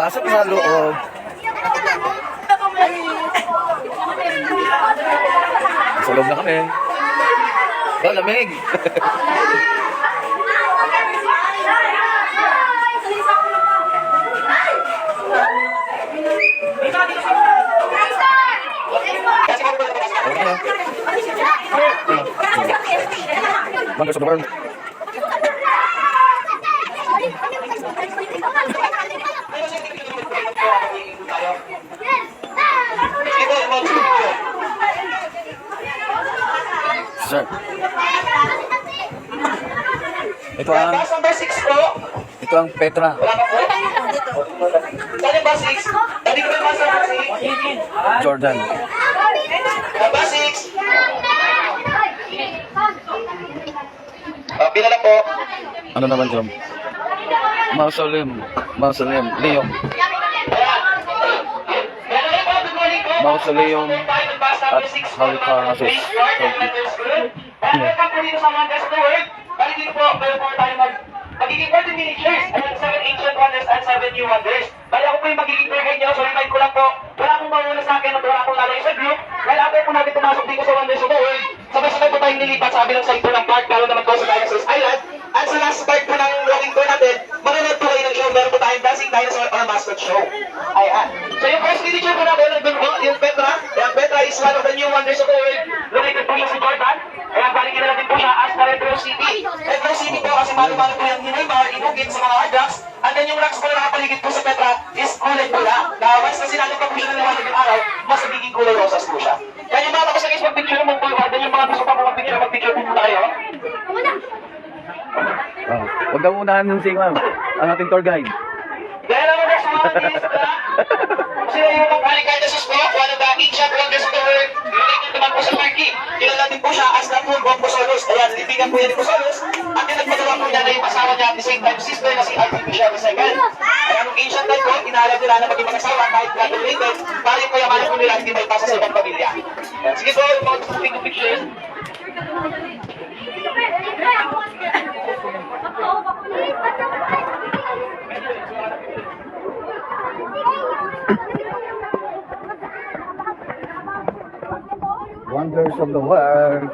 Pasok sa loob. Sa loob na kami. Oh, lamig. Bangga sa dorm. Sir. Ito ang Petra. Jordan. Pila na po. Ano naman Jom? Mausoleum. Leo. Mausoleum at Halicarnassus. Balik dito po, meron po tayo magiging 40 miniatures and 7 ancient wonders and 7 new wonders. Bali ako po yung magiging tour guide nyo, so remind ko lang po, wala akong mawala sa akin at wala akong lalay sa group. Well, after po natin pumasok dito sa Wonders of the World, sabay-sabay po tayong nilipat sa abilang side po ng park, lalo naman po sa Dinosaurs Island. At sa last part po ng walking tour natin, manonood po kayo ng show, meron po tayong Dancing Dinosaur or Mascot Show. Ayan. So yung first miniature po natin, nandun po, yung Petra. Yung Petra is one of the new Wonders of the World. Located po yung si Jordan. Kaya balikin na natin po siya as the Retro City. Retro City po kasi malo-malo po yung Neymar, inugit sa mga hard rocks. And then yung rocks po na nakapaligid po sa Petra is kulay pula. Na once na sinalo pa po siya ng liwanag yung araw, mas nagiging kulay rosas po siya. Kaya yung mga tapos na guys mag-picture mo po, then yung mga gusto pa po mag-picture po muna kayo. Huwag na unahan yung si ma'am. Ang ating tour guide. Dahil naman next mga guys, sila yung Halicarnassus po, one of the ancient wonders of the world, related naman po sa Turkey. Kilala din po siya as the Tomb of Posolus. Ayan, libigan po yan ni Posolus. At yung nagpagawa po niya na yung asawa niya at the same time sister na si Artificial II. Kaya nung ancient time po, inahalap nila na maging mag-asawa kahit not related, para yung kayamanan po nila hindi may pasa sa ibang pamilya. Ayan, sige po, yung mga gusto take pictures. Wonders of the world.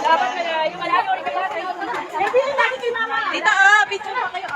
Dapat na yung malayo rin kayo. Dito, video pa kayo.